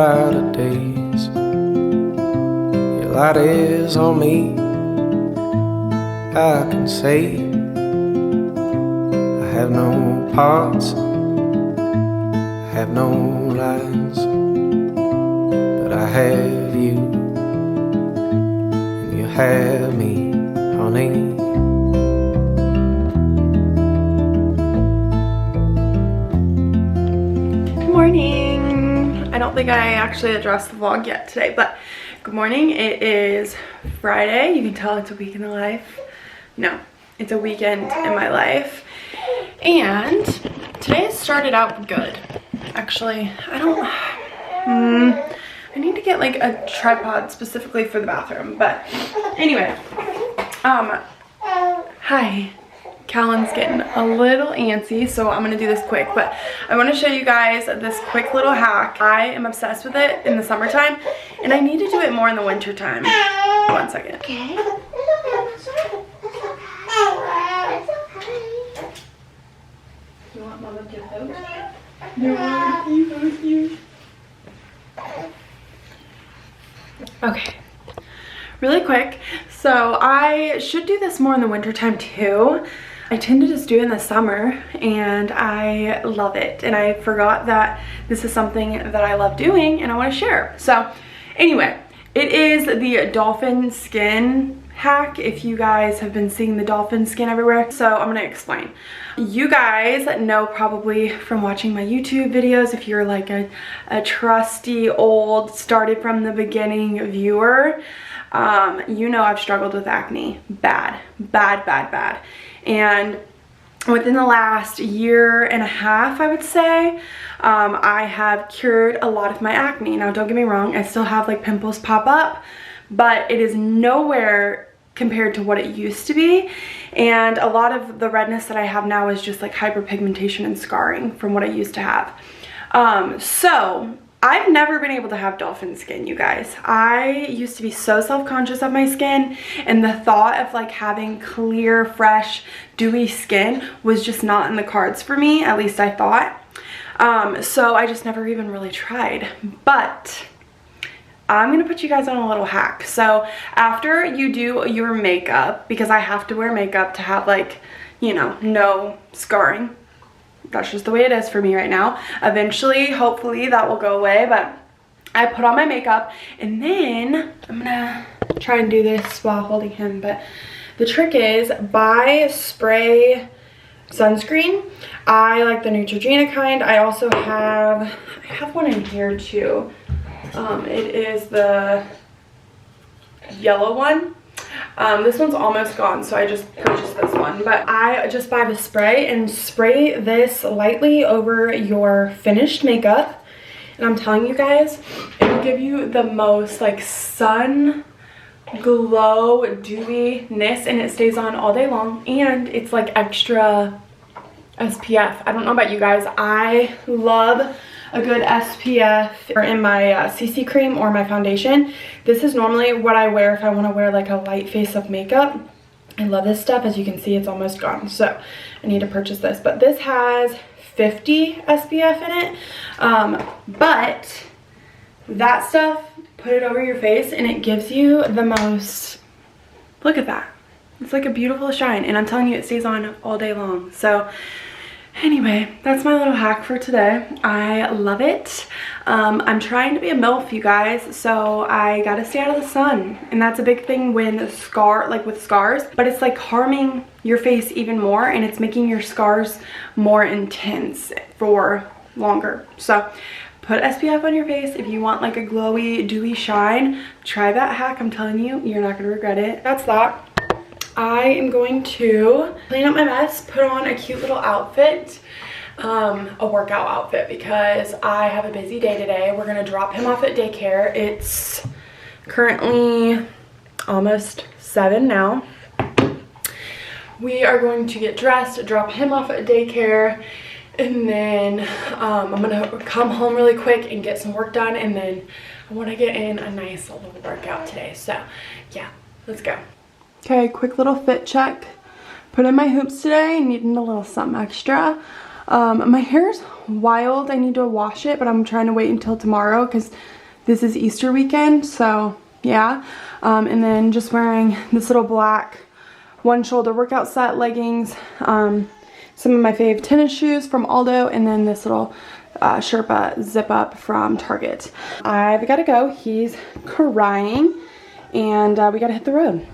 brighter days. Your light is on me, I can say I have no parts, I have no lines, but I have you, and you have me, honey. Good morning. I don't think I actually addressed the vlog yet today, but good morning. It is Friday. You can tell it's a week in the life. No, it's a weekend in my life. And today has started out good. Actually, I need to get like a tripod specifically for the bathroom. But anyway, hi. Callan's getting a little antsy, so I'm gonna do this quick, but I want to show you guys this quick little hack. I am obsessed with it in the summertime, and I need to do it more in the winter time. 1 second. Okay. You want Mama to post? No, you post you. Okay. Really quick. So I should do this more in the winter time too. I tend to just do it in the summer and I love it. And I forgot that this is something that I love doing and I want to share. So anyway, it is the dolphin skin hack. If you guys have been seeing the dolphin skin everywhere. So I'm going to explain. You guys know probably from watching my YouTube videos, if you're like a trusty old started from the beginning viewer, you know I've struggled with acne bad. And within the last year and a half, I would say, I have cured a lot of my acne. Now don't get me wrong, I still have like pimples pop up, but it is nowhere compared to what it used to be. And a lot of the redness that I have now is just like hyperpigmentation and scarring from what I used to have. So I've never been able to have dolphin skin, you guys. I used to be so self-conscious of my skin, and the thought of like having clear, fresh, dewy skin was just not in the cards for me, at least I thought. So I just never even really tried. But I'm gonna put you guys on a little hack. So after you do your makeup, because I have to wear makeup to have like, you know, no scarring. That's just the way it is for me right now. Eventually, hopefully that will go away, but I put on my makeup and then I'm gonna try and do this while holding him. But the trick is buy spray sunscreen. I like the Neutrogena kind. I also have one in here too. It is the yellow one. This one's almost gone, so I just purchased this one. But I just buy the spray and spray this lightly over your finished makeup. And I'm telling you guys, it will give you the most like sun glow dewiness, and it stays on all day long. And it's like extra SPF. I don't know about you guys, I love a good SPF in my CC cream or my foundation. This is normally what I wear if I want to wear like a light face of makeup. I love this stuff. As you can see, it's almost gone, so I need to purchase this. But this has 50 SPF in it. But that stuff, put it over your face and it gives you the most, look at that. It's like a beautiful shine, and I'm telling you, it stays on all day long. So anyway, that's my little hack for today. I love it. I'm trying to be a MILF, you guys, so I gotta stay out of the sun. And that's a big thing with scars, but it's like harming your face even more, and it's making your scars more intense for longer. So put SPF on your face if you want like a glowy, dewy shine. Try that hack. I'm telling you, you're not gonna regret it. That's that. I am going to clean up my mess, put on a cute little outfit, a workout outfit, because I have a busy day today. We're gonna drop him off at daycare. It's currently almost 7 now. We are going to get dressed, drop him off at daycare, and then I'm gonna come home really quick and get some work done, and then I want to get in a nice little workout today. So yeah, let's go. Okay, quick little fit check. Put in my hoops today, needing a little something extra. My hair's wild. I need to wash it, but I'm trying to wait until tomorrow because this is Easter weekend, so yeah. And then just wearing this little black one shoulder workout set, leggings, some of my fave tennis shoes from Aldo, and then this little Sherpa zip up from Target. I've got to go. He's crying, and we got to hit the road.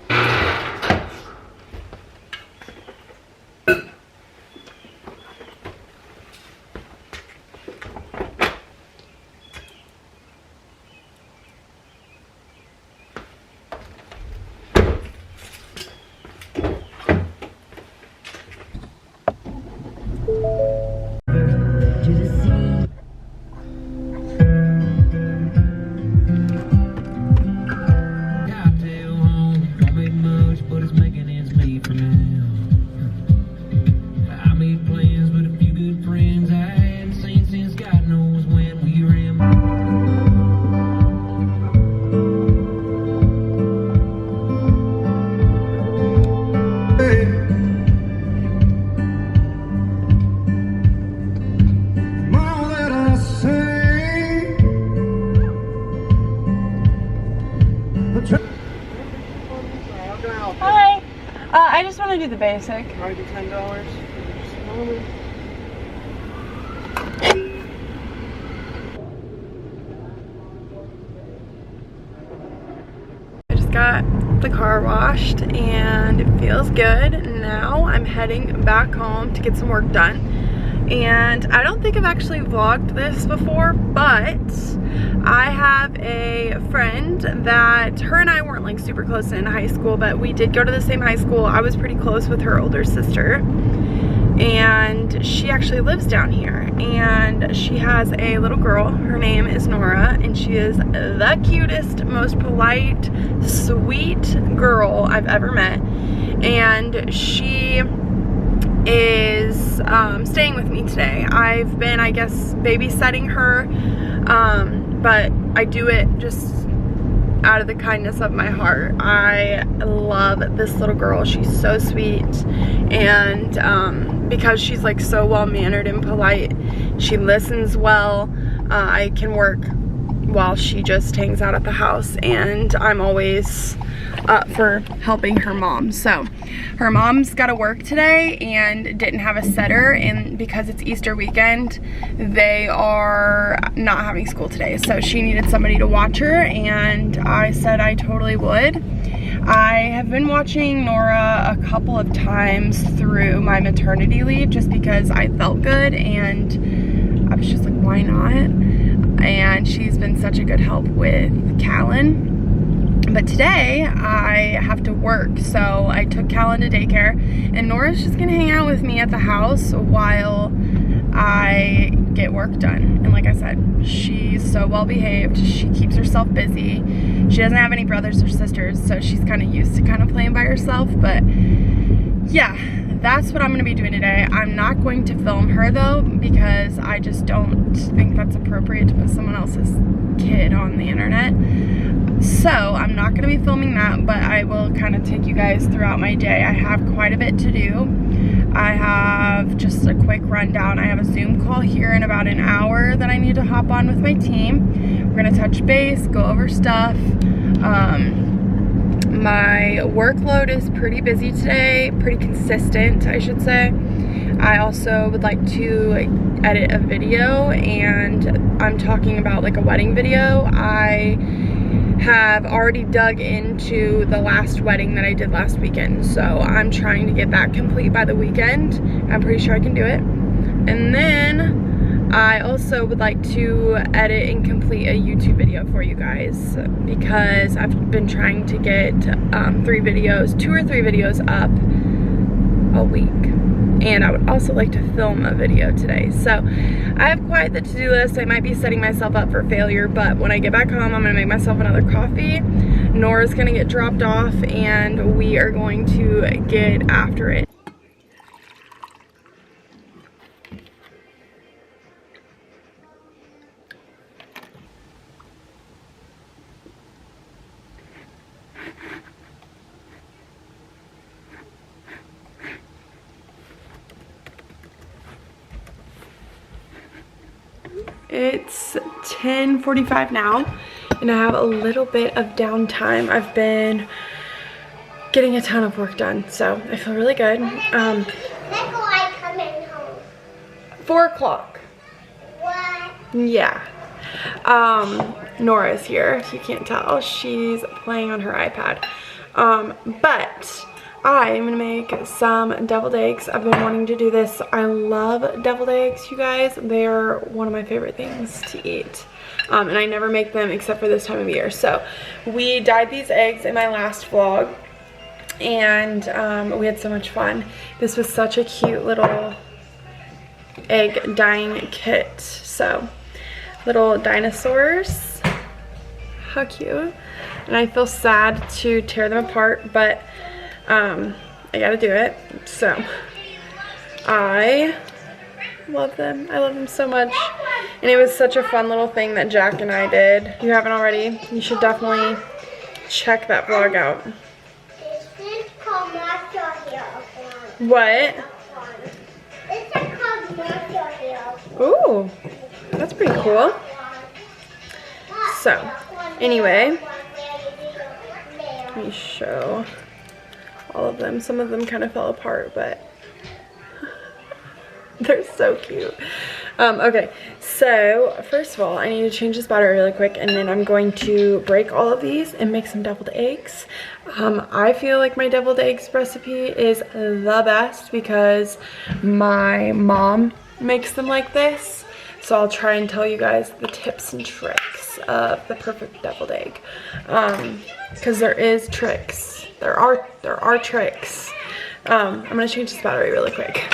Hi. I just want to do the basic. I'll do $10. I just got the car washed and it feels good. Now I'm heading back home to get some work done. And I don't think I've actually vlogged this before, but I have a friend that her and I weren't like super close in high school, but we did go to the same high school. I was pretty close with her older sister, and she actually lives down here, and she has a little girl. Her name is Nora, and she is the cutest, most polite, sweet girl I've ever met. And she is staying with me today. I've been, I guess, babysitting her, but I do it just out of the kindness of my heart. I love this little girl. She's so sweet, and because she's like so well-mannered and polite, she listens well. I can work while she just hangs out at the house, and I'm always up for helping her mom. So her mom's got to work today and didn't have a sitter, and because it's Easter weekend, they are not having school today, so she needed somebody to watch her, and I said I totally would. I have been watching Nora a couple of times through my maternity leave just because I felt good, and I was just like, why not? And she's been such a good help with Callan. But today I have to work, so I took Callan to daycare, and Nora's just gonna hang out with me at the house while I get work done. And like I said, she's so well behaved. She keeps herself busy. She doesn't have any brothers or sisters, so she's kind of used to kind of playing by herself. But yeah, that's what I'm gonna be doing today. I'm not going to film her though, because I just don't think that's appropriate to put someone else's kid on the internet. So I'm not going to be filming that, but I will kind of take you guys throughout my day. I have quite a bit to do. I have just a quick rundown. I have a Zoom call here in about an hour that I need to hop on with my team. We're going to touch base, go over stuff. My workload is pretty busy today, pretty consistent, I should say. I also would like to edit a video, and I'm talking about like a wedding video. I have already dug into the last wedding that I did last weekend, so I'm trying to get that complete by the weekend. I'm pretty sure I can do it. And then I also would like to edit and complete a YouTube video for you guys, because I've been trying to get 2 or 3 videos up a week. And I would also like to film a video today. So I have quite the to-do list. I might be setting myself up for failure, but when I get back home, I'm gonna make myself another coffee. Nora's gonna get dropped off, and we are going to get after it. It's 10:45 now, and I have a little bit of downtime. I've been getting a ton of work done, so I feel really good. When I coming home? 4 o'clock. What? Yeah. Nora's here, if you can't tell. She's playing on her iPad. But I'm gonna make some deviled eggs. I've been wanting to do this. I love deviled eggs, you guys. They're one of my favorite things to eat. And I never make them except for this time of year. So we dyed these eggs in my last vlog, and we had so much fun. This was such a cute little egg dyeing kit. So little dinosaurs, how cute. And I feel sad to tear them apart, but I gotta do it. So I love them. I love them so much. And it was such a fun little thing that Jack and I did. If you haven't already, you should definitely check that vlog out. This is called Master Hill. What? This is called Master Hill. Ooh, that's pretty cool. So anyway, let me show all of them. Some of them kind of fell apart, but they're so cute. Okay, so first of all, I need to change this battery really quick, and then I'm going to break all of these and make some deviled eggs. I feel like my deviled eggs recipe is the best because my mom makes them like this. So I'll try and tell you guys the tips and tricks of the perfect deviled egg. Because there is tricks. There are tricks. I'm gonna change this battery really quick.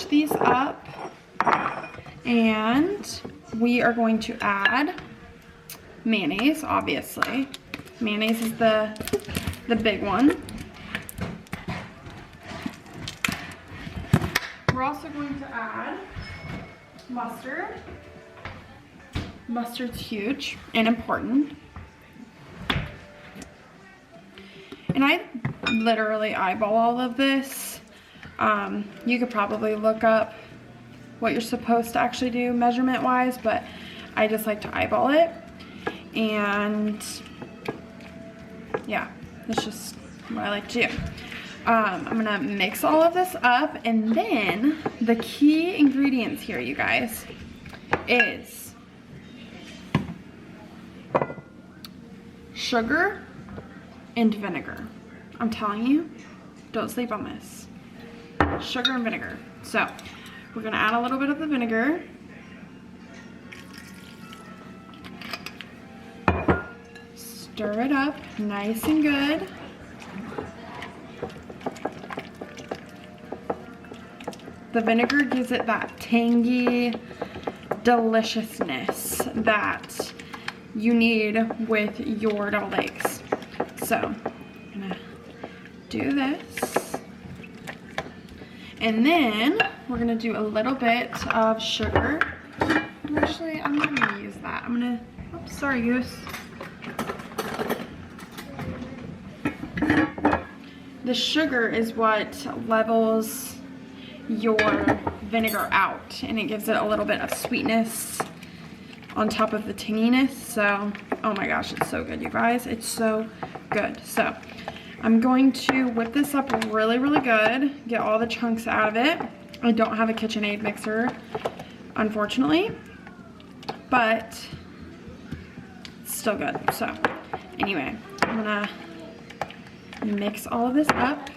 These up, and we are going to add mayonnaise. Obviously mayonnaise is the big one. We're also going to add mustard. Mustard's huge and important, and I literally eyeball all of this. You could probably look up what you're supposed to actually do measurement wise, but I just like to eyeball it. And yeah, that's just what I like to do. I'm gonna mix all of this up, and then the key ingredients here, you guys, is sugar and vinegar. I'm telling you, don't sleep on this. Sugar and vinegar. So we're gonna add a little bit of the vinegar. Stir it up nice and good. The vinegar gives it that tangy deliciousness that you need with your deviled eggs. So I'm gonna do this. And then we're gonna do a little bit of sugar. Actually, I'm not gonna use that. I'm gonna, oops, sorry goose. The sugar is what levels your vinegar out, and it gives it a little bit of sweetness on top of the tanginess. So, oh my gosh, it's so good, you guys. It's so good. So I'm going to whip this up really, really good, get all the chunks out of it. I don't have a KitchenAid mixer, unfortunately, but it's still good. So anyway, I'm gonna mix all of this up.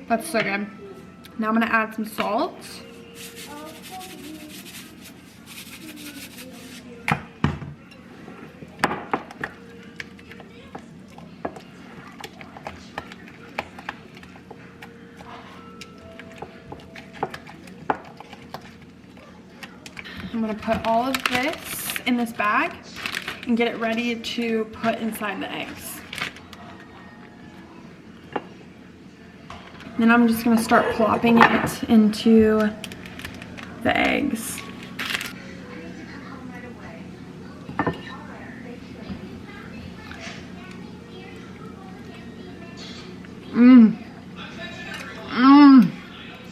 That's so good. Now I'm gonna add some salt. I'm gonna put all of this in this bag and get it ready to put inside the eggs. Then I'm just gonna start plopping it into the eggs.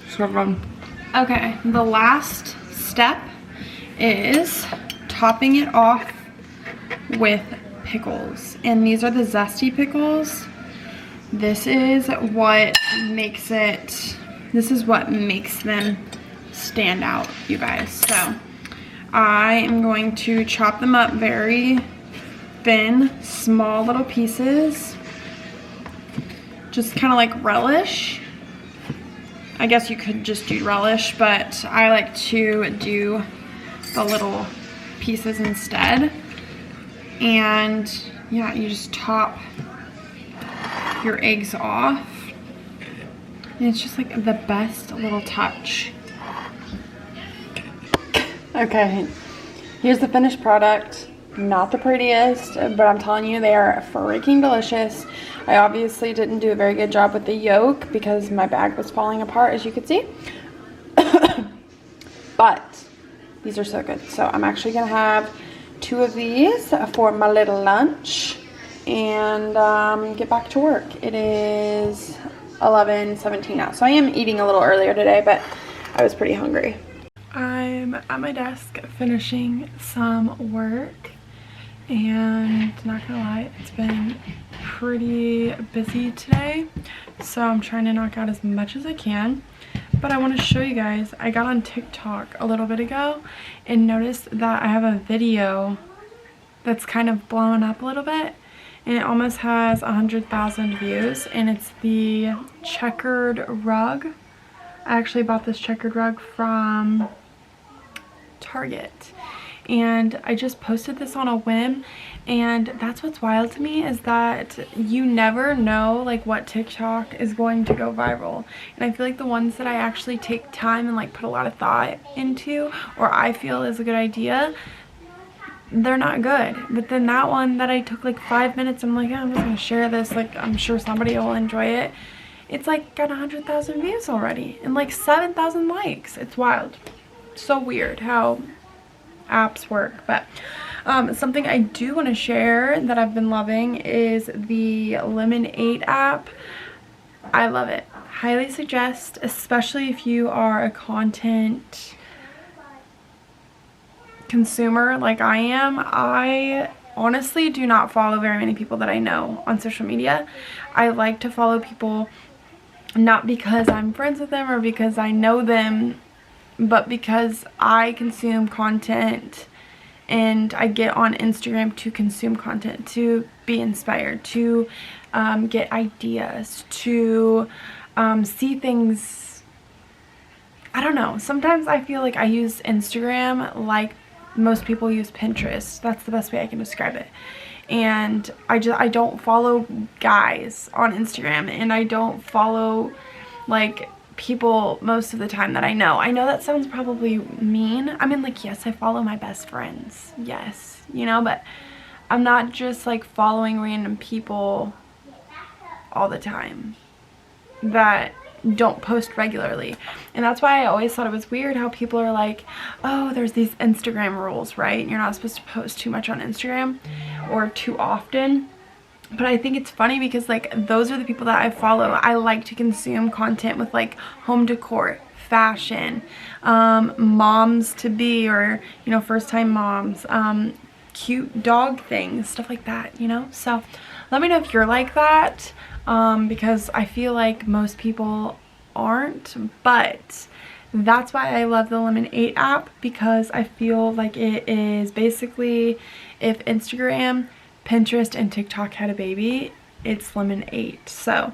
So good. Okay, the last step is topping it off with pickles. And these are the zesty pickles. This is what makes them stand out, you guys. So I am going to chop them up very thin, small little pieces. Just kind of like relish. I guess you could just do relish, but I like to do the little pieces instead. And yeah, you just top your eggs off. And it's just like the best little touch. Okay, here's the finished product. Not the prettiest, but I'm telling you, they are freaking delicious. I obviously didn't do a very good job with the yolk because my bag was falling apart, as you could see. But these are so good. So I'm actually gonna have 2 of these for my little lunch and get back to work. It is 11:17 now, so I am eating a little earlier today, but I was pretty hungry. I'm at my desk finishing some work, and not gonna lie, it's been pretty busy today, so I'm trying to knock out as much as I can. But I want to show you guys, I got on TikTok a little bit ago and noticed that I have a video that's kind of blowing up a little bit, and it almost has 100,000 views, and it's the checkered rug. I actually bought this checkered rug from Target, and I just posted this on a whim. And that's what's wild to me, is that you never know like what TikTok is going to go viral. And I feel like the ones that I actually take time and like put a lot of thought into, or I feel is a good idea, they're not good. But then that one that I took like 5 minutes, I'm like, oh, I'm just gonna share this, like I'm sure somebody will enjoy it. It's like got 100,000 views already and like 7,000 likes. It's wild. So weird how apps work. But something I do want to share that I've been loving is the Lemon8 app. I love it. Highly suggest, especially if you are a content consumer like I am. I honestly do not follow very many people that I know on social media. I like to follow people not because I'm friends with them or because I know them, but because I consume content and I get on Instagram to consume content, to be inspired, to get ideas, to see things. I don't know. Sometimes I feel like I use Instagram like most people use Pinterest. That's the best way I can describe it. And I don't follow guys on Instagram, and I don't follow like people most of the time that I know. I know that sounds probably mean. I mean, like, yes, I follow my best friends. Yes, you know, but I'm not just like following random people all the time that don't post regularly. And that's why I always thought it was weird how people are like, oh, there's these Instagram rules, right? You're not supposed to post too much on Instagram or too often. But I think it's funny because like those are the people that I follow. I like to consume content with like home decor, fashion, moms to be, or you know, first time moms, cute dog things, stuff like that, you know. So let me know if you're like that, because I feel like most people aren't. But that's why I love the Lemon8 app, because I feel like it is basically if Instagram, Pinterest, and TikTok had a baby, it's Lemon8. So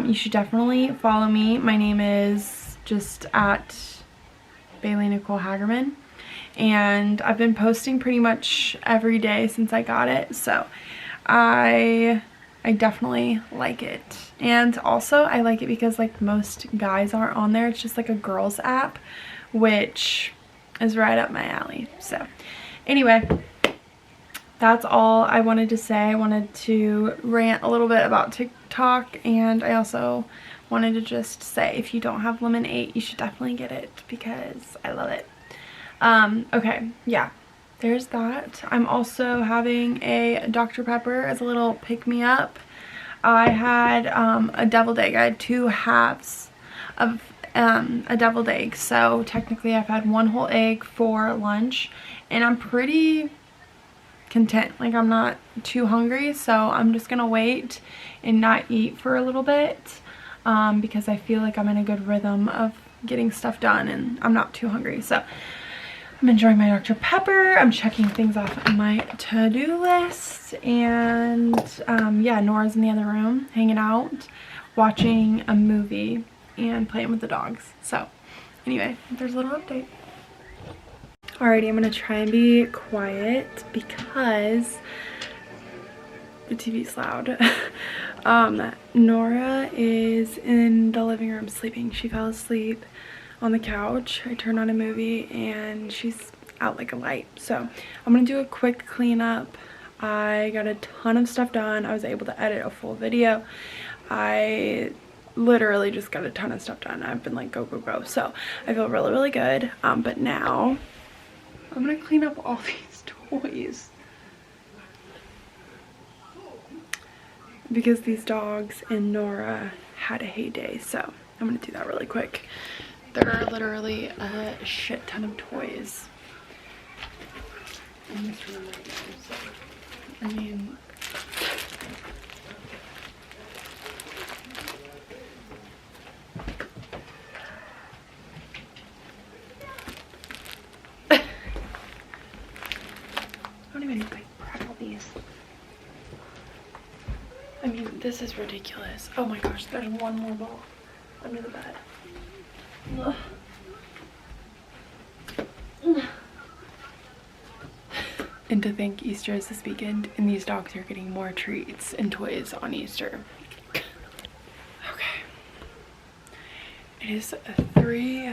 you should definitely follow me. My name is just at Bailey Nicole Hagerman, and I've been posting pretty much every day since I got it. So I definitely like it. And also I like it because like most guys aren't on there. It's just like a girls app, which is right up my alley. So anyway, that's all I wanted to say. I wanted to rant a little bit about TikTok, and I also wanted to just say if you don't have Lemon8, you should definitely get it because I love it. Okay, yeah, there's that. I'm also having a Dr. Pepper as a little pick-me-up. I had a deviled egg. I had 2 halves of a deviled egg, so technically I've had 1 whole egg for lunch, and I'm pretty content. Like, I'm not too hungry, so I'm just gonna wait and not eat for a little bit because I feel like I'm in a good rhythm of getting stuff done and I'm not too hungry. So I'm enjoying my Dr. Pepper. I'm checking things off on my to-do list, and yeah, Nora's in the other room hanging out, watching a movie and playing with the dogs. So anyway, there's a little update. Alrighty, I'm gonna try and be quiet because the TV's loud. Nora is in the living room sleeping. She fell asleep on the couch. I turned on a movie and she's out like a light. So I'm gonna do a quick cleanup. I got a ton of stuff done. I was able to edit a full video. I literally just got a ton of stuff done. I've been like go go go, so I feel really really good. But now I'm gonna clean up all these toys because these dogs and Nora had a heyday, so I'm gonna do that really quick. There are literally a shit ton of toys in this room right now, so I mean, I don't even like grab all these. I mean, this is ridiculous. Oh my gosh, there's one more ball under the bed. Ugh. And to think Easter is this weekend and these dogs are getting more treats and toys on Easter. Okay. It is 3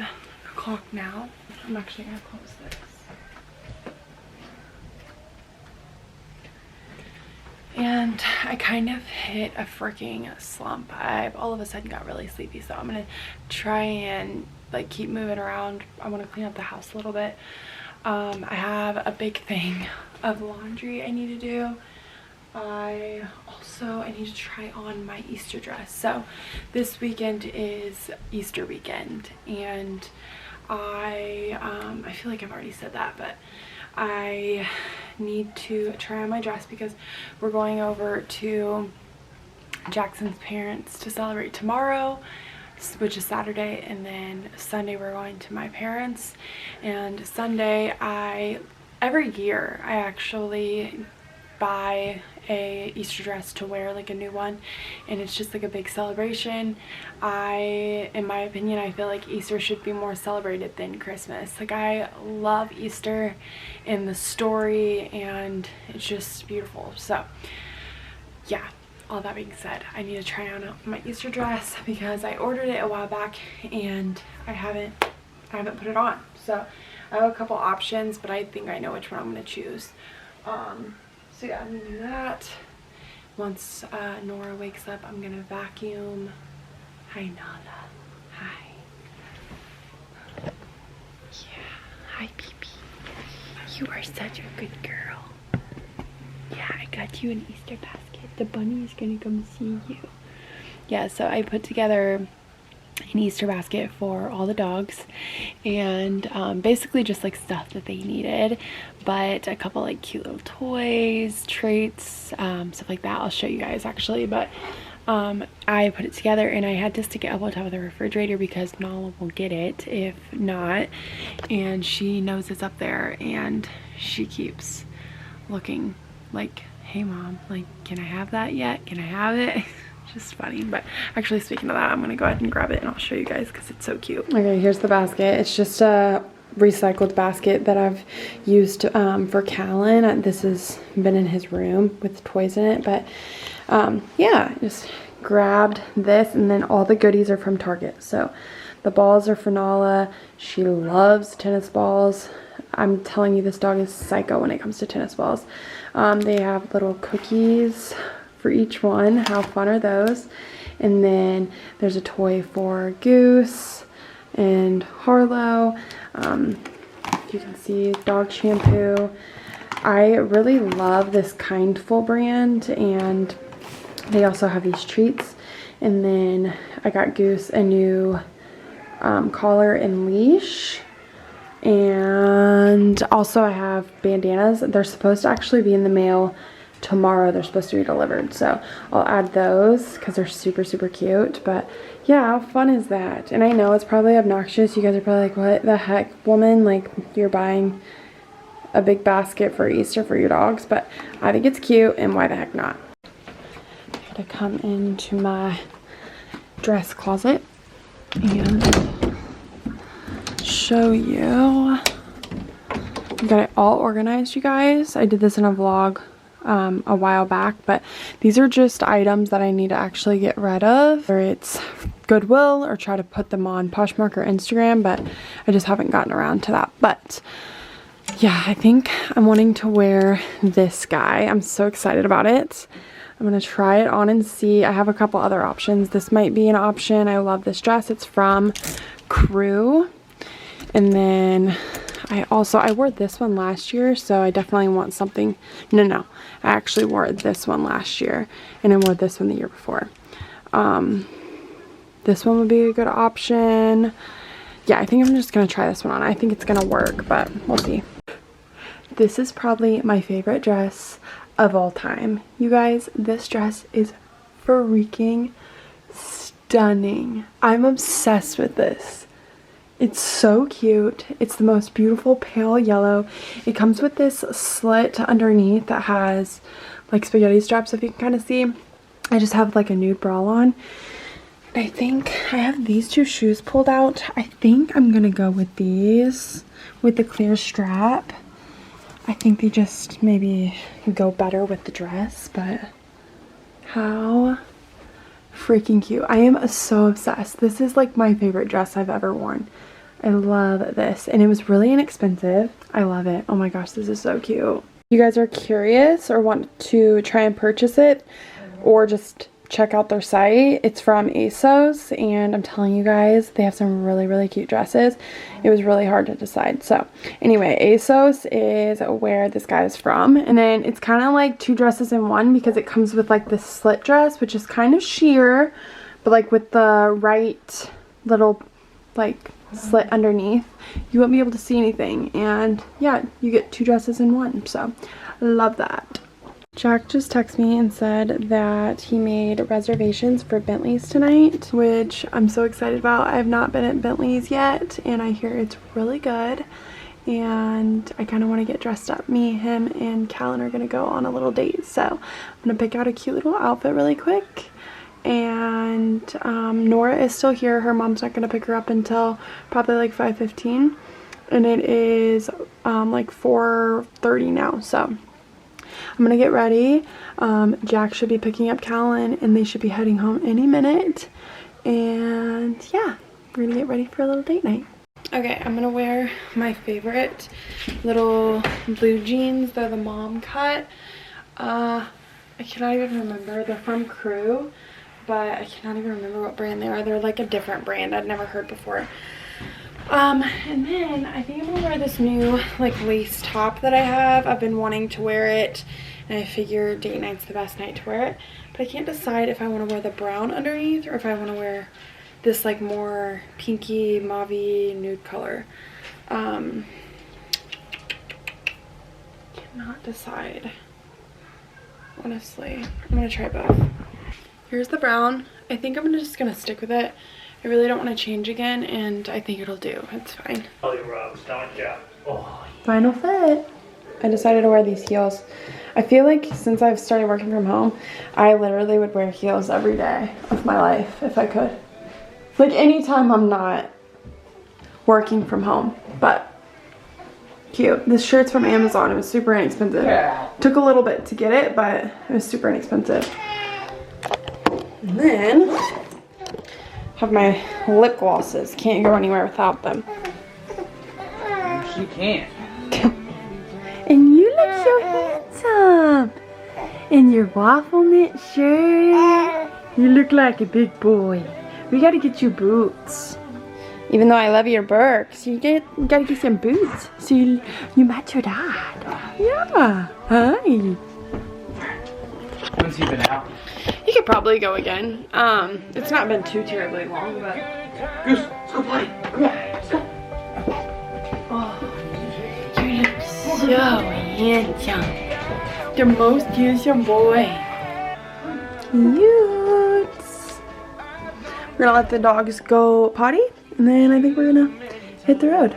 o'clock now. I'm actually gonna close this. And I kind of hit a freaking slump. I've all of a sudden got really sleepy, so I'm gonna try and like keep moving around. I want to clean up the house a little bit. I have a big thing of laundry I need to do. I need to try on my Easter dress. So this weekend is Easter weekend, and I feel like I've already said that, but I need to try on my dress because we're going over to Jackson's parents to celebrate tomorrow, which is Saturday, and then Sunday we're going to my parents. And Sunday, every year I actually buy a Easter dress to wear, like a new one, and it's just like a big celebration. In my opinion, I feel like Easter should be more celebrated than Christmas. Like, I love Easter and the story, and it's just beautiful. So yeah, all that being said, I need to try on my Easter dress because I ordered it a while back and I haven't put it on. So I have a couple options, but I think I know which one I'm going to choose. So yeah, I'm gonna do that. Once Nora wakes up, I'm gonna vacuum. Hi, Nala. Hi. Yeah. Hi, Pee-Pee. You are such a good girl. Yeah, I got you an Easter basket. The bunny is gonna come see you. Yeah, so I put together an Easter basket for all the dogs, and basically just like stuff that they needed, but a couple like cute little toys, treats, stuff like that. I'll show you guys actually, but I put it together and I had to stick it up on top of the refrigerator because Nala will get it if not, and she knows it's up there and she keeps looking like, hey mom, like, can I have that yet? Can I have it? Just funny. But actually, speaking of that, I'm gonna go ahead and grab it and I'll show you guys because it's so cute. Okay, here's the basket. It's just a recycled basket that I've used for Callan. This has been in his room with toys in it, but yeah, just grabbed this, and then all the goodies are from Target. So The balls are for Nala. She loves tennis balls. I'm telling you, this dog is psycho when it comes to tennis balls. They have little cookies for each one. How fun are those? And then there's a toy for Goose and Harlow. You can see dog shampoo. I really love this Kindful brand, and they also have these treats. And then I got Goose a new collar and leash. And also I have bandanas. They're supposed to actually be in the mail tomorrow. They're supposed to be delivered, so I'll add those because they're super cute. But yeah, how fun is that? And I know it's probably obnoxious. You guys are probably like, what the heck, woman? Like, you're buying a big basket for Easter for your dogs. But I think it's cute, and why the heck not? I gotta come into my dress closet and show you. I got it all organized, you guys. I did this in a vlog a while back, but these are just items that I need to actually get rid of, whether it's Goodwill or try to put them on Poshmark or Instagram, but I just haven't gotten around to that. But yeah, I think I'm wanting to wear this guy. I'm so excited about it. I'm gonna try it on and see. I have a couple other options. This might be an option. I love this dress. It's from Crew. And then I wore this one last year, so I definitely want something. No, I actually wore this one last year, and I wore this one the year before. This one would be a good option. Yeah, I think I'm just gonna try this one on. I think it's gonna work, but we'll see. This is probably my favorite dress of all time. You guys, this dress is freaking stunning. I'm obsessed with this. It's so cute. It's the most beautiful pale yellow. It comes with this slit underneath that has like spaghetti straps, if you can kind of see. I just have like a nude bra on. I think I have these two shoes pulled out. I think I'm gonna go with these with the clear strap. I think they just maybe go better with the dress, but how freaking cute. I am so obsessed. This is like my favorite dress I've ever worn. I love this, and it was really inexpensive. I love it. Oh my gosh, this is so cute. If you guys are curious or want to try and purchase it or just check out their site, it's from ASOS, and I'm telling you guys, they have some really cute dresses. It was really hard to decide. So anyway, ASOS is where this guy is from, and then it's kind of like two dresses in one because it comes with like this slit dress, which is kind of sheer, but like with the right little like slit underneath, you won't be able to see anything. And yeah, you get two dresses in one, so love that. Jack just texted me and said that he made reservations for Bentley's tonight, which I'm so excited about. I have not been at Bentley's yet, and I hear it's really good, and I kind of want to get dressed up. Me, him, and Callan are going to go on a little date, so I'm going to pick out a cute little outfit really quick. And Nora is still here. Her mom's not going to pick her up until probably like 5:15, and it is like 4:30 now, so I'm gonna get ready. Jack should be picking up Callan, and they should be heading home any minute. And yeah, we're gonna get ready for a little date night. Okay, I'm gonna wear my favorite little blue jeans. They're the mom cut. I cannot even remember. They're from Crew, but I cannot even remember what brand they are. They're like a different brand I'd never heard before. And then I think I'm gonna wear this new like lace top that I have. I've been wanting to wear it, and I figure date night's the best night to wear it, but I can't decide if I want to wear the brown underneath or if I want to wear this like more pinky mauve-y nude color. Cannot decide, honestly. I'm gonna try both. Here's the brown. I think I'm just gonna stick with it. I really don't want to change again, and I think it'll do. It's fine. Final fit. I decided to wear these heels. I feel like since I've started working from home, I literally would wear heels every day of my life if I could. Like anytime I'm not working from home, but cute. This shirt's from Amazon. It was super inexpensive. Yeah. Took a little bit to get it, but it was super inexpensive. And then have my lip glosses. Can't go anywhere without them. She can't. And you look so handsome. In your waffle knit shirt. You look like a big boy. We gotta get you boots. Even though I love your Birks, you gotta get some boots. So you match your dad. Yeah. Hi. When's he been out? You could probably go again. It's not been too terribly long, but. Goose, let's go party. Come on, let's go. Oh, you look so handsome. The most handsome boy. Cute. We're gonna let the dogs go potty, and then I think we're gonna hit the road.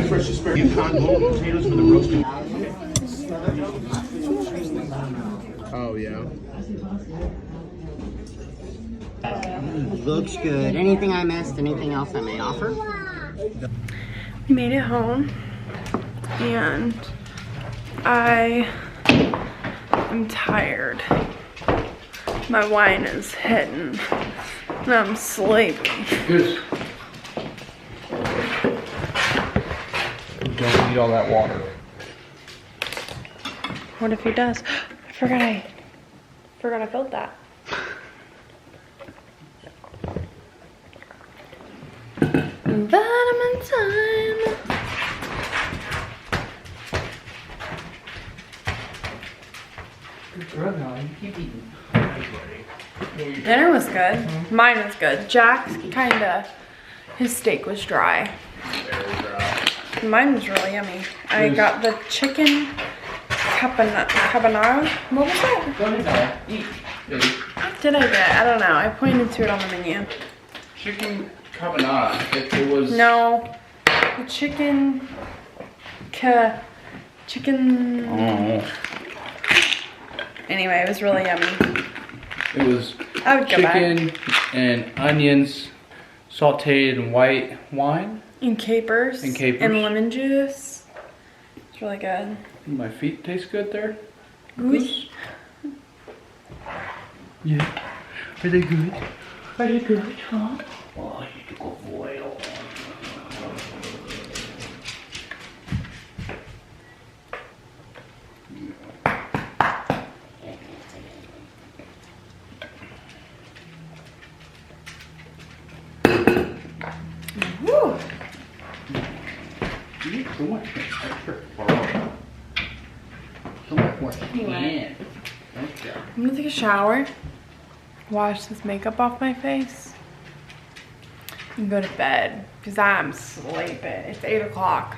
Fresh asparagus, potatoes for the roasting. Oh yeah. Looks good. Anything I missed? Anything else I may offer? We made it home, and I am tired. My wine is hitting, and I'm sleepy. Goose. Don't eat all that water. What if he does? I forgot I filled that. Vitamin time. Good girl, now you keep eating. Dinner was good. Mine was good. Jack's his steak was dry. Mine was really yummy. I got the chicken carbonara. What was that? Go ahead now. Eat. Baby. What did I get? I don't know. I pointed to it on the menu. Chicken carbonara. It was. No. The chicken. Chicken. Oh. Anyway, it was really yummy. It was I would go back. chicken and onions sauteed in white wine. And capers. And capers. And lemon juice. It's really good. My feet taste good there. Good. Yeah. Are they good? Are they good, huh? Oh, you took a boil. Woo! You need so much extra fur. So much more skin. Okay. I'm gonna take a shower, wash this makeup off my face, and go to bed because I'm sleeping. It's 8 o'clock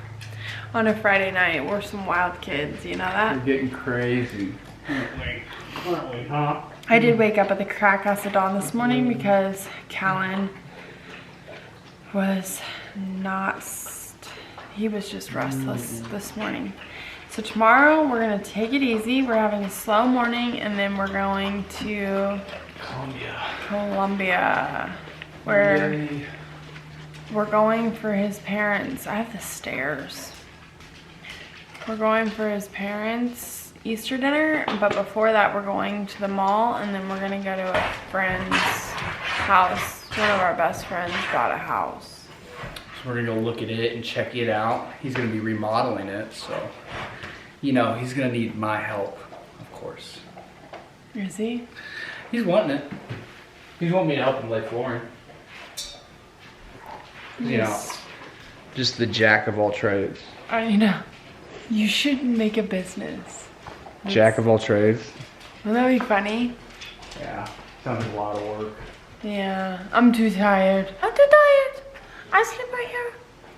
on a Friday night. We're some wild kids, you know that? We're getting crazy. Aren't we, huh? I did wake up at the crack of dawn this morning because Callan was he was just restless this morning. So tomorrow we're gonna take it easy. We're having a slow morning, and then we're going to Columbia, where Yay. we're going for his parents. I have the stairs. We're going for his parents' Easter dinner, but before that we're going to the mall, and then we're gonna go to a friend's house. One of our best friends bought a house. So we're gonna go look at it and check it out. He's gonna be remodeling it, so you know he's gonna need my help, of course. Is he? He's wanting it. He's wanting me to help him lay flooring. You know, just the jack of all trades. You know, you should make a business. Jack of all trades. Wouldn't that be funny? Yeah, sounds like a lot of work. Yeah, I'm too tired. I'm too tired. I sleep right here.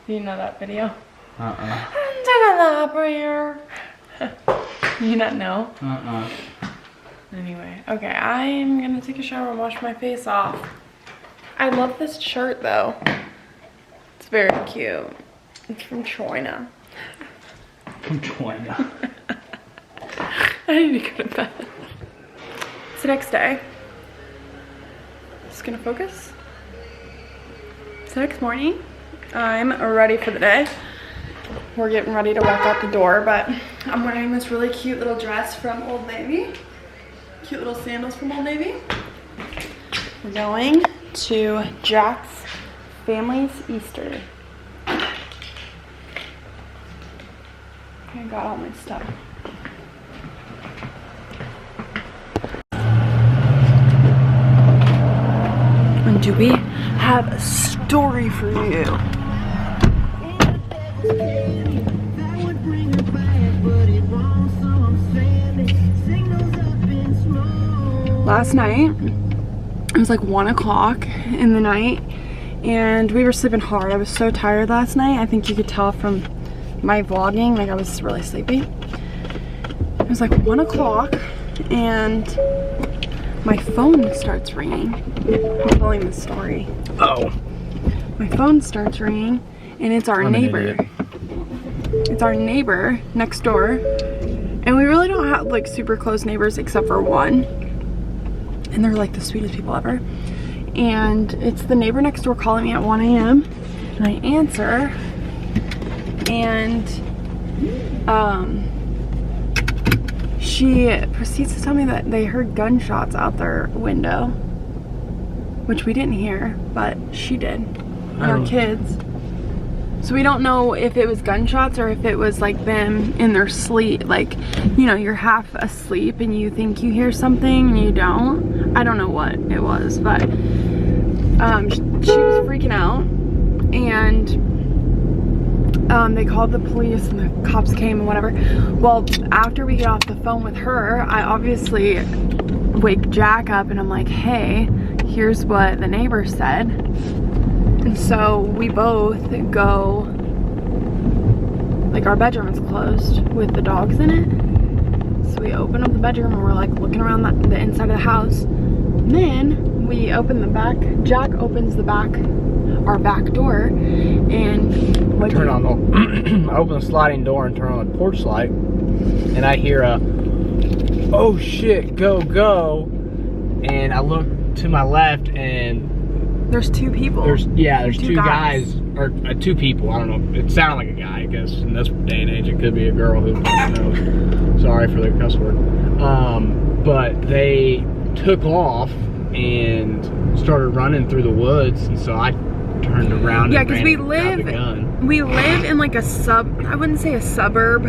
Do you know that video? I'm taking a nap right here. You not know? Anyway, okay, I'm gonna take a shower and wash my face off. I love this shirt though. It's very cute. It's from China. From China. I need to go to bed. It's the next day. Just gonna focus. It's 6 morning. I'm ready for the day. We're getting ready to walk out the door, but I'm wearing this really cute little dress from Old Navy. Cute little sandals from Old Navy. We're going to Jack's family's Easter. I got all my stuff. And do we have a story for you? Last night, it was like 1 o'clock in the night, and we were sleeping hard. I was so tired last night. I think you could tell from my vlogging, like I was really sleepy. It was like 1 o'clock, and my phone starts ringing. I'm telling this story. Oh. My phone starts ringing, and it's our neighbor. It's our neighbor next door, and we really don't have like super close neighbors except for one, and they're like the sweetest people ever. And it's the neighbor next door calling me at 1 a.m. and I answer, and she proceeds to tell me that they heard gunshots out their window, which we didn't hear, but she did, and our kids. So we don't know if it was gunshots or if it was like them in their sleep, like, you know, you're half asleep and you think you hear something and you don't. I don't know what it was, but she was freaking out, and they called the police and the cops came and whatever. Well, after we get off the phone with her, I obviously wake Jack up and I'm like, hey, here's what the neighbor said. And so we both go, like our bedroom is closed with the dogs in it. So we open up the bedroom and we're like looking around the inside of the house. And then we open the back, Jack opens our back door, and I turn on the, I open the sliding door and turn on the porch light, and I hear a, oh shit, go, go. And I look to my left and there's two people. There's two guys, or two people. I don't know. It sounded like a guy, I guess. In this day and age, it could be a girl. Who knows? Sorry for the cuss word. But they took off and started running through the woods, and so I turned around. Yeah, because we live in like a I wouldn't say a suburb,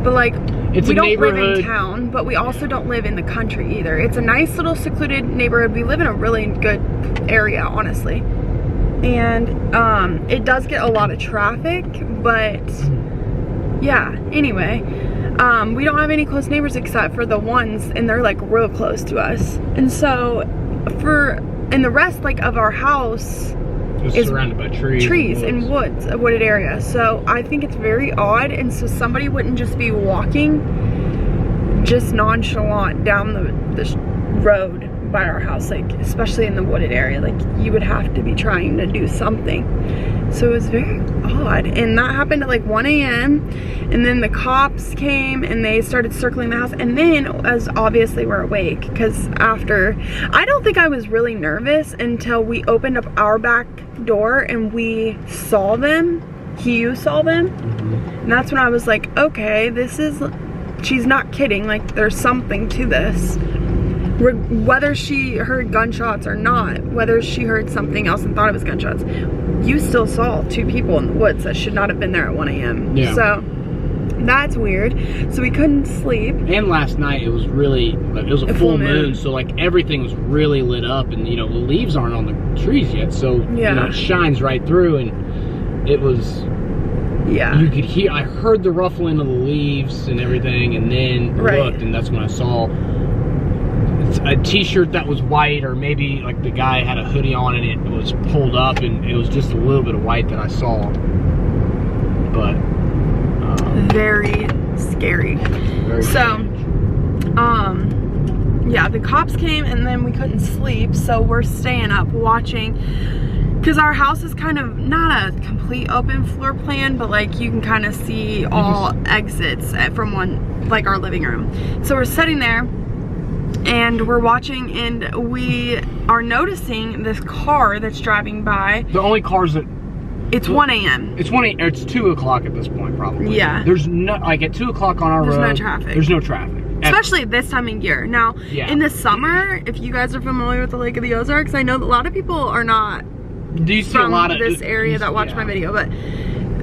but like it's we a don't live neighborhood. in town, but we also don't live in the country either. It's a nice little secluded neighborhood. We live in a really good area, honestly, and it does get a lot of traffic, but yeah, anyway, we don't have any close neighbors except for the ones, and they're like real close to us. And so and the rest like of our house is surrounded by trees and woods, a wooded area. So I think it's very odd, and so somebody wouldn't just be walking just nonchalant down the road by our house, like especially in the wooded area. Like you would have to be trying to do something. So it was very odd, and that happened at like 1 a.m. and then the cops came and they started circling the house, and then as obviously we're awake, because after, I don't think I was really nervous until we opened up our back door and we saw them. Hugh saw them, and that's when I was like, okay, she's not kidding, like there's something to this. Whether she heard gunshots or not, whether she heard something else and thought it was gunshots, you still saw two people in the woods that should not have been there at 1 a.m. Yeah. So that's weird. So we couldn't sleep. And last night it was really, it was a full moon, so like everything was really lit up, and you know the leaves aren't on the trees yet, so yeah, you know, it shines right through, and it was, yeah, you could hear, I heard the ruffling of the leaves and everything, and then looked, and that's when I saw a t-shirt that was white, or maybe like the guy had a hoodie on and it was pulled up, and it was just a little bit of white that I saw. But very scary. Very so yeah, the cops came and then we couldn't sleep, so we're staying up watching, because our house is kind of not a complete open floor plan, but like you can kind of see all exits from one, like our living room. So we're sitting there and we're watching, and we are noticing this car that's driving by. The only cars that It's 1 a.m. It's 2 o'clock at this point, probably. Yeah. There's no, like at 2 o'clock on our There's road. no traffic. There's no traffic. Especially this time of year. Now, Yeah. in the summer, if you guys are familiar with the Lake of the Ozarks, I know that a lot of people are not Do you see a from lot of this area that watch yeah. my video, but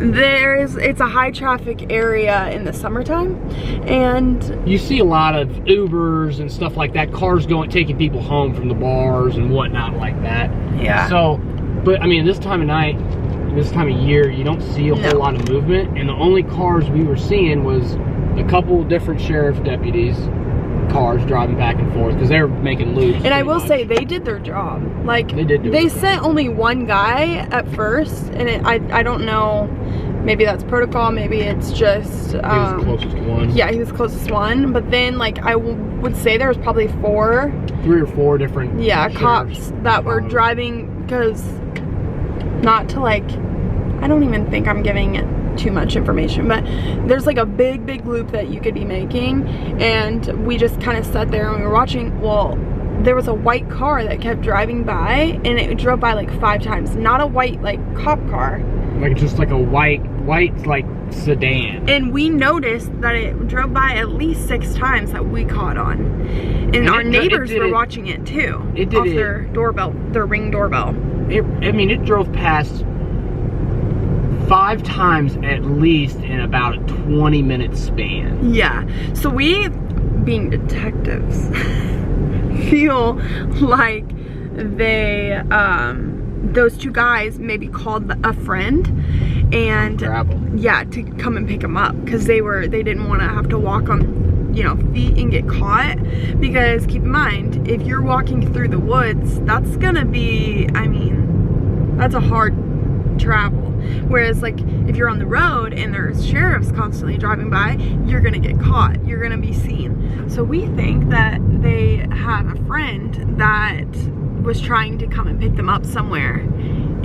it's a high traffic area in the summertime, and You see a lot of Ubers and stuff like that, cars taking people home from the bars and whatnot like that. Yeah. So, but I mean, this time of night, this time of year, you don't see a whole lot of movement, and the only cars we were seeing was a couple different sheriff's deputies cars driving back and forth because they were making loops. I will say they did their job. Like, they sent only one guy at first, and I don't know, maybe that's protocol, maybe it's just He was the closest one. yeah, he was the closest one, but then like I would say there was probably 3 or 4 different cops that were driving, because not to like, I don't even think I'm giving it too much information, but there's like a big loop that you could be making, and we just kind of sat there and we were watching. Well, there was a white car that kept driving by, and it drove by like 5 times. Not a white like cop car, like just like a white like sedan. and we noticed that it drove by at least 6 times that we caught on, and our neighbors were watching it too. It did off their doorbell, their Ring doorbell. I mean, it drove past 5 times at least in about a 20-minute span. Yeah, so we, being detectives, feel like they, those 2 guys maybe called a friend, and yeah, to come and pick them up, because they didn't want to have to walk on, you know, feet and get caught. Because keep in mind, if you're walking through the woods, that's gonna be, I mean, that's a hard travel. Whereas like if you're on the road and there's sheriffs constantly driving by, you're gonna get caught, you're gonna be seen. So we think that they had a friend that was trying to come and pick them up somewhere,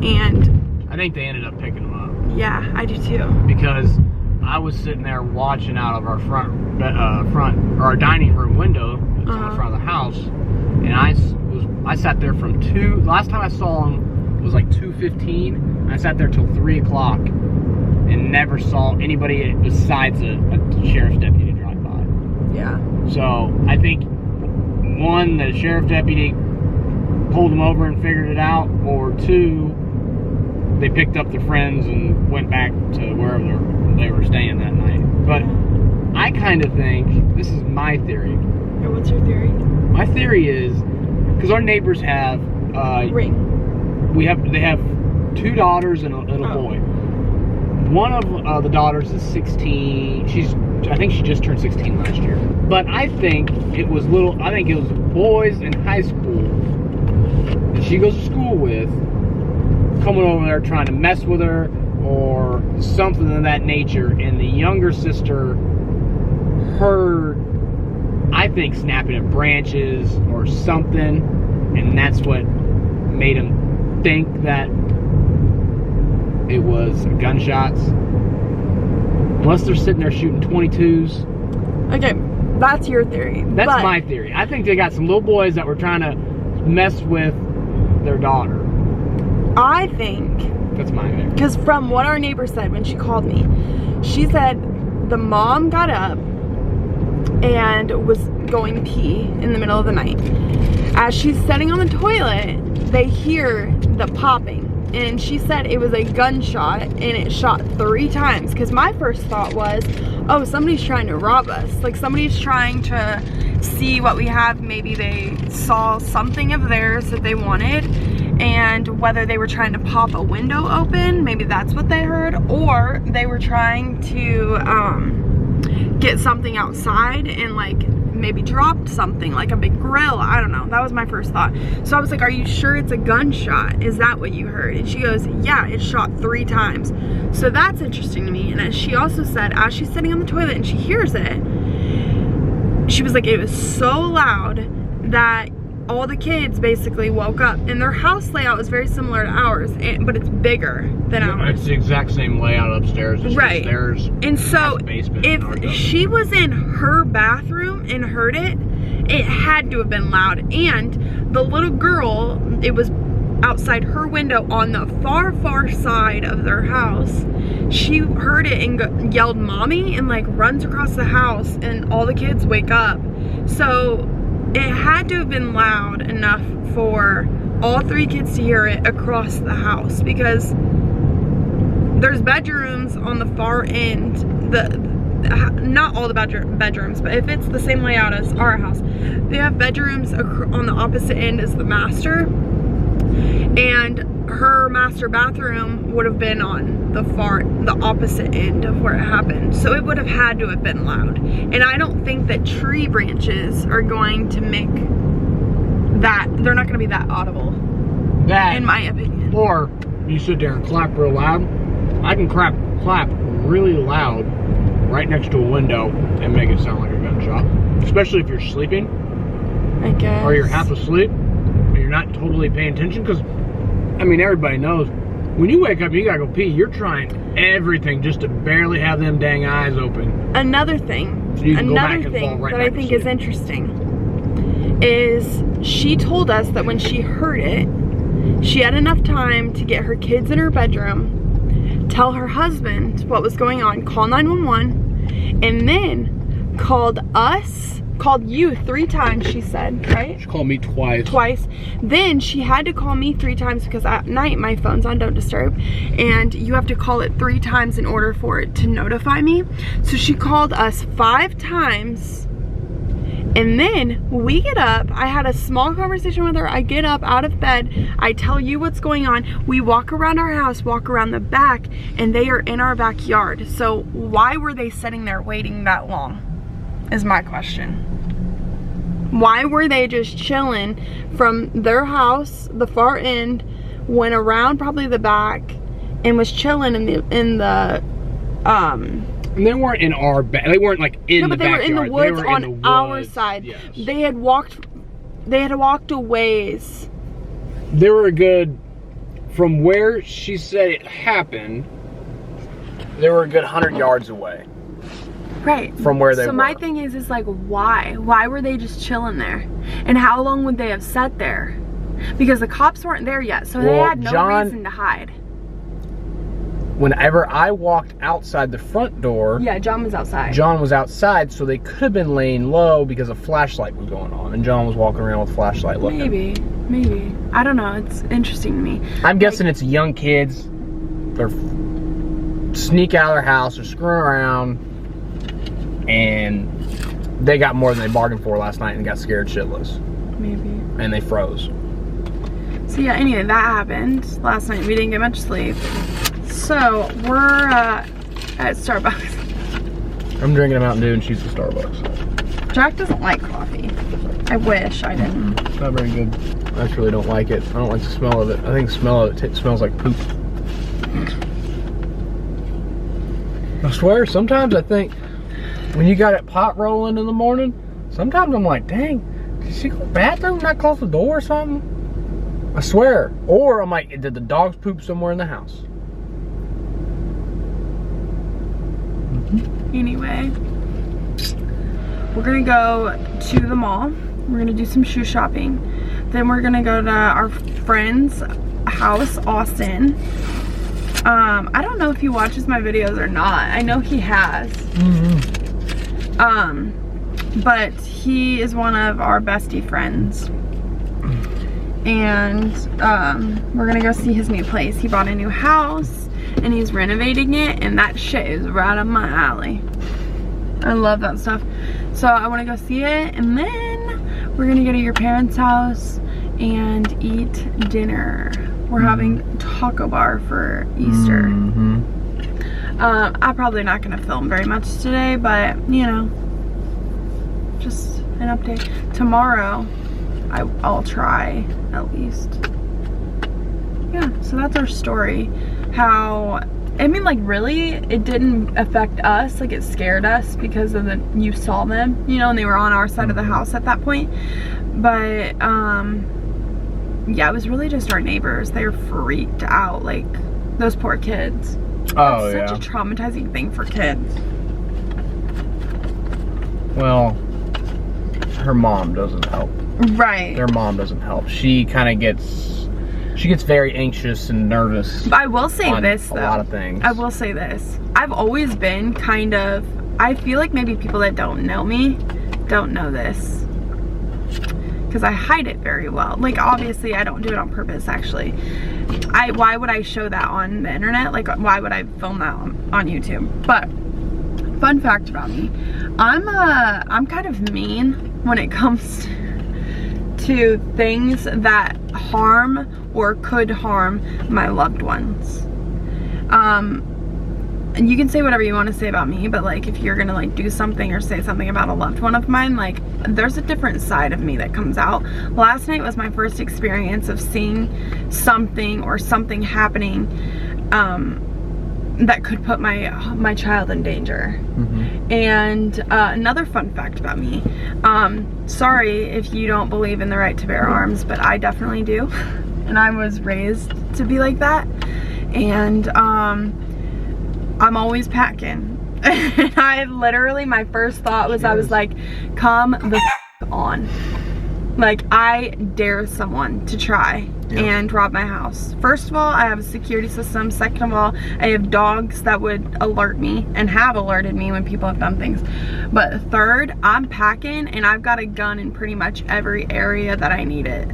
and I think they ended up picking them up. yeah, I do too. Because I was sitting there watching out of our front or our dining room window that's on the front of the house, and I sat there from last time I saw them was like 2:15. I sat there till 3 o'clock and never saw anybody besides a sheriff's deputy drive by. Yeah. So I think, one, the sheriff deputy pulled them over and figured it out, or 2, they picked up their friends and went back to wherever they were staying that night. But I kind of think, this is my theory. Yeah, what's your theory? My theory is, because our neighbors have Ring. They have 2 daughters and a little boy. One of the daughters is 16. I think she just turned 16 last year. But I think it was boys in high school that she goes to school with coming over there trying to mess with her or something of that nature, and the younger sister heard, I think, snapping of branches or something, and that's what made him think that it was gunshots. Unless they're sitting there shooting 22s. Okay, that's your theory. That's my theory. I think they got some little boys that were trying to mess with their daughter. I think, That's my theory. because from what our neighbor said when she called me, she said the mom got up and was going to pee in the middle of the night. As she's sitting on the toilet, they hear the popping, and she said it was a gunshot and it shot 3 times. Because my first thought was, oh, somebody's trying to rob us, like somebody's trying to see what we have. Maybe they saw something of theirs that they wanted, and whether they were trying to pop a window open, maybe that's what they heard, or they were trying to get something outside and like maybe dropped something like a big grill. I don't know. That was my first thought. So I was like, are you sure it's a gunshot? Is that what you heard? And she goes, yeah, it shot 3 times. So that's interesting to me. And as she also said, as she's sitting on the toilet and she hears it, she was like, it was so loud that all the kids basically woke up, and their house layout is very similar to ours, but it's bigger than ours. It's the exact same layout upstairs. It's right. Stairs. And so Basement, if she was in her bathroom and heard it, It had to have been loud. And the little girl, it was outside her window on the far side of their house. She heard it and yelled mommy and like runs across the house, and all the kids wake up. So it had to have been loud enough for all 3 kids to hear it across the house, because there's bedrooms on the far end. Not all the bedrooms, but if it's the same layout as our house, they have bedrooms on the opposite end as the master, and her master bathroom would have been on the opposite end of where it happened. So it would have had to have been loud. And I don't think that tree branches are going to make that, they're not going to be that audible, in my opinion. Or you sit there and clap real loud. I can clap really loud right next to a window and make it sound like a gunshot. Especially if you're sleeping, I guess. or you're half asleep, and you're not totally paying attention. Because, I mean, everybody knows, when you wake up, you gotta go pee. You're trying everything just to barely have them dang eyes open. Another thing, So you can go back and fall right that I back to think is sleep. interesting is she told us that when she heard it, she had enough time to get her kids in her bedroom, tell her husband what was going on, call 911, and then called you 3 times, she said, right? She called me twice. Twice. Then she had to call me 3 times because at night my phone's on Don't Disturb, and you have to call it 3 times in order for it to notify me. So she called us 5 times, and then we get up. I had a small conversation with her. I get up out of bed. I tell you what's going on. We walk around our house, walk around the back, and they are in our backyard. So why were they sitting there waiting that long is my question. Why were they just chilling from their house, the far end, went around probably the back, and was chilling in the And they weren't in our they weren't like in no, the but they were backyard. in the woods were on in the our woods. side. Yes. They had walked a ways. They were a good, from where she said it happened, they were a good 100 yards away. Right. From where they so were. my thing is like, why? Why were they just chilling there? And how long would they have sat there? Because the cops weren't there yet, so they Well, had no reason to hide. Whenever I walked outside the front door, Yeah, John was outside. John was outside, so they could have been laying low because a flashlight was going on, and John was walking around with a flashlight looking. Maybe. I don't know. It's interesting to me. I'm guessing it's young kids. They're sneak out of their house, they're screwing around, and they got more than they bargained for last night and got scared shitless. Maybe. And they froze. So yeah, anyway, that happened last night. We didn't get much sleep. So we're at Starbucks. I'm drinking a Mountain Dew and she's at Starbucks. Jack doesn't like coffee. I wish I didn't. It's not very good. I just really don't like it. I don't like the smell of it. I think the smell of it smells like poop. I swear, sometimes I think when you got it pot rolling in the morning, sometimes I'm like, dang, did she go to the bathroom, not close the door or something? I swear. Or I'm like, did the dogs poop somewhere in the house? Anyway, we're gonna go to the mall. We're gonna do some shoe shopping. Then we're gonna go to our friend's house, Austin. I don't know if he watches my videos or not. I know he has. But he is one of our bestie friends. And we're gonna go see his new place. He bought a new house and he's renovating it, and that shit is right up my alley. I love that stuff. So I want to go see it, and then we're gonna go to your parents' house and eat dinner. We're having taco bar for Easter. I'm probably not gonna film very much today, but you know, just an update. Tomorrow I'll try at least. Yeah, so that's our story. How, I mean, like, really, it didn't affect us. Like, it scared us because of you saw them, you know, and they were on our side of the house at that point. But yeah, it was really just our neighbors. They were freaked out, like those poor kids. Oh, It's such a traumatizing thing for kids. Well, her mom doesn't help. Right. Their mom doesn't help. She kind of gets very anxious and nervous. But I will say this though. A lot of things. I will say this. I've always been kind of, I feel like maybe people that don't know me don't know this. Because I hide it very well. Like obviously I don't do it on purpose actually. Why would I show that on the internet? Like why would I film that on YouTube? But fun fact about me, I'm kind of mean when it comes to things that harm or could harm my loved ones. And you can say whatever you want to say about me, but like if you're gonna like do something or say something about a loved one of mine, like there's a different side of me that comes out. Last night was my first experience of seeing something or something happening that could put my child in danger. And another fun fact about me, sorry if you don't believe in the right to bear arms, but I definitely do. And I was raised to be like that. And I'm always packing. And I literally, my first thought was, I was like, come the on. Like, I dare someone to try and rob my house. First of all, I have a security system. Second of all, I have dogs that would alert me and have alerted me when people have done things. But third, I'm packing and I've got a gun in pretty much every area that I need it.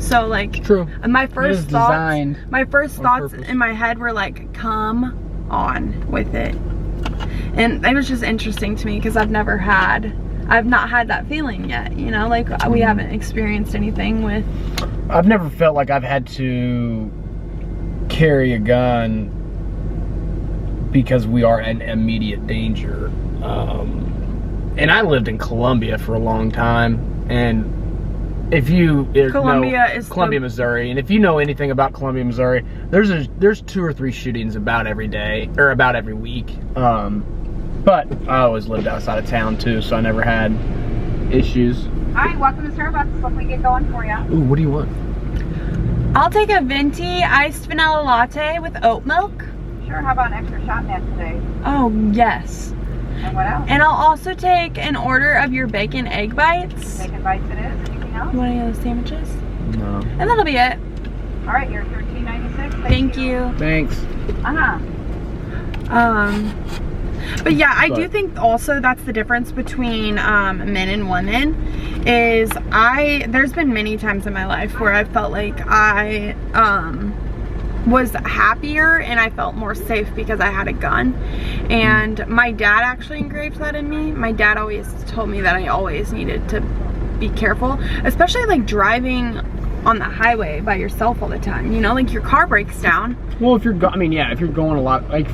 So like, true. My first thoughts in my head were like, come on with it. And it was just interesting to me because I've not had that feeling yet, you know, like we haven't experienced anything with. I've never felt like I've had to carry a gun because we are in immediate danger. And I lived in Columbia for a long time, and if you Columbia, Missouri, and if you know anything about Columbia, Missouri, there's 2 or 3 shootings about every day or about every week. But I always lived outside of town too, so I never had issues. Hi, welcome to Starbucks. What can we get going for you? Ooh, what do you want? I'll take a venti iced vanilla latte with oat milk. Sure, how about an extra shot net today? Oh, yes. And what else? And I'll also take an order of your bacon egg bites. Bacon bites it is. Anything else? You want any of those sandwiches? No. And that'll be it. All right, you're $13.96. Thank you. Thanks. But yeah, I do think also that's the difference between men and women is there's been many times in my life where I felt like I was happier and I felt more safe because I had a gun. And my dad actually engraved that in me. My dad always told me that I always needed to be careful, especially like driving on the highway by yourself all the time, you know, like your car breaks down. Well, if you're going a lot, like,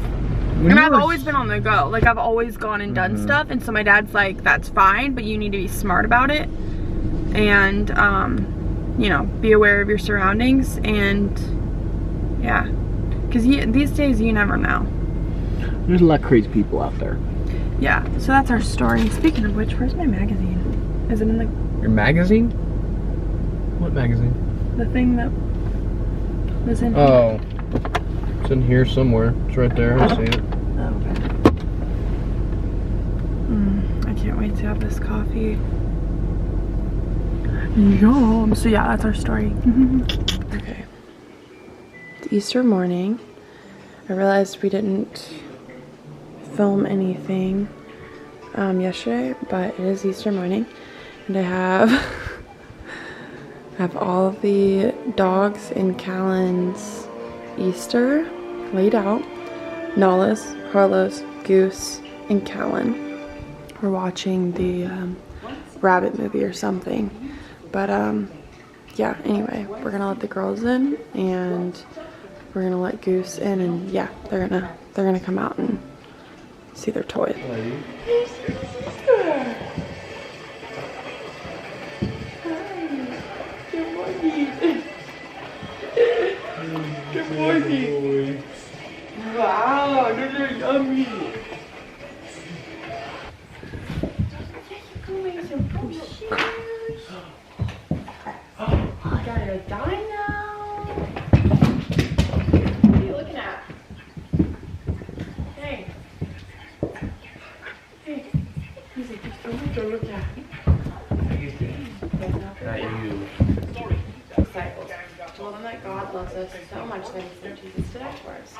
and I've always been on the go. Like I've always gone and done stuff, and so my dad's like, that's fine, but you need to be smart about it and you know, be aware of your surroundings. And yeah, because these days you never know. There's a lot of crazy people out there. Yeah, so that's our story. Speaking of which, where's my magazine? Is it in the... Your magazine? What magazine? The thing that was in... Oh. It's in here somewhere. It's right there. I see it. Oh, okay. I can't wait to have this coffee. Yum. So yeah, that's our story. Okay. It's Easter morning. I realized we didn't film anything yesterday, but it is Easter morning, and I have all the dogs in Callan's Easter laid out. Nala's, Harlow's, Goose, and Callan. We're watching the Rabbit movie or something. But yeah, anyway, we're gonna let the girls in and we're gonna let Goose in, and yeah, they're gonna come out and see their toys. Good morning. Wow, those are yummy. I got a dino. What are you looking at? Hey. Hey. He's like, there's so much to look at. Not you. Disciples. Told them that God loves us so much that He sent Jesus to die for us.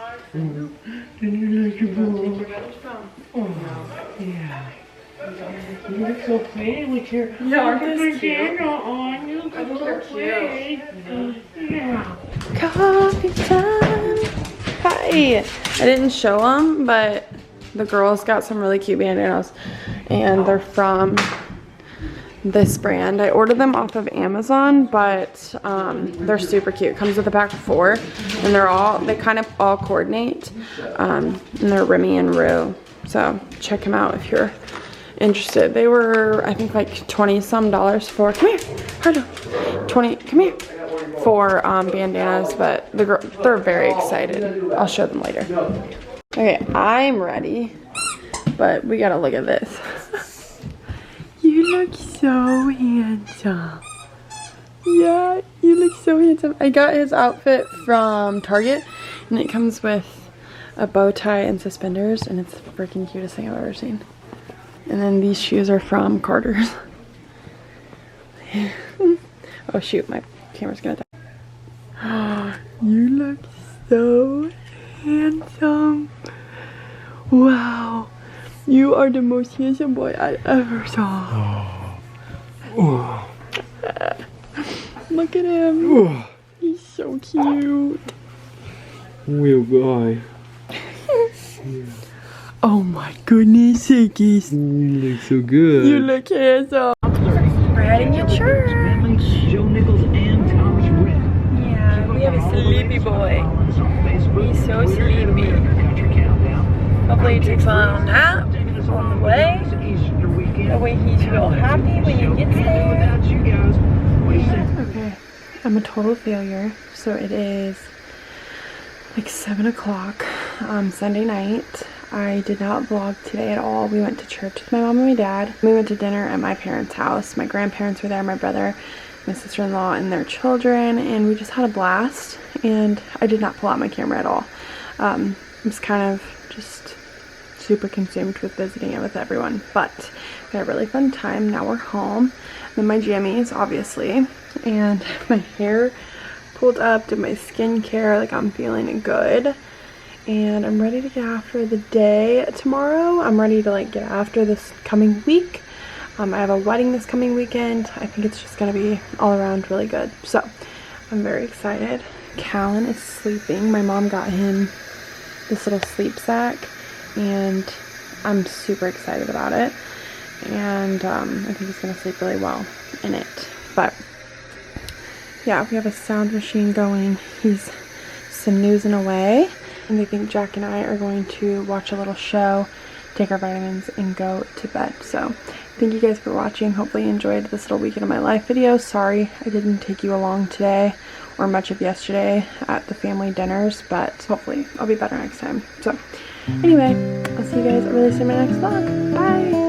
Did you like your phone? Take your brother's phone. Oh, yeah. You look so pretty with your bandana on. You look so pretty. Yeah. Coffee time. Hi. I didn't show them, but the girls got some really cute bandanas, and they're from this brand. I ordered them off of Amazon, but they're super cute. Comes with a pack of 4, and they kind of all coordinate, and they're Remy and Rue. So check them out if you're interested. They were, I think, like $20-some for, come here, Hardo, come here, for bandanas, but they're very excited. I'll show them later. Okay, I'm ready, but we gotta look at this. You look so handsome. Yeah, you look so handsome. I got his outfit from Target, and it comes with a bow tie and suspenders, and it's the freaking cutest thing I've ever seen. And then these shoes are from Carter's. Oh shoot, my camera's gonna die. Oh, you look so handsome. Wow. You are the most handsome boy I ever saw. Oh. Look at him. He's so cute. Real guy. Oh my goodness sakes. You look so good. You look handsome. We're heading to church. Yeah, we have a sleepy boy. He's so sleepy. Hopefully he takes a little nap on the way. That way he's real happy when he gets there. Okay, I'm a total failure. So it is like 7 o'clock Sunday night. I did not vlog today at all. We went to church with my mom and my dad. We went to dinner at my parents' house. My grandparents were there, my brother, my sister-in-law, and their children, and we just had a blast. And I did not pull out my camera at all. I was kind of just super consumed with visiting it with everyone. But we had a really fun time. Now we're home. I'm in my jammies, obviously, and my hair pulled up, did my skincare, like I'm feeling good. And I'm ready to get after the day tomorrow. I'm ready to like get after this coming week. I have a wedding this coming weekend. I think it's just gonna be all around really good. So I'm very excited. Callan is sleeping. My mom got him this little sleep sack, and I'm super excited about it. And I think he's gonna sleep really well in it. But yeah, we have a sound machine going. He's snoozing away. And I think Jack and I are going to watch a little show, take our vitamins, and go to bed. So thank you guys for watching. Hopefully you enjoyed this little weekend of my life video. Sorry I didn't take you along today or much of yesterday at the family dinners, but hopefully I'll be better next time. So anyway, I'll see you guys really soon in my next vlog. Bye!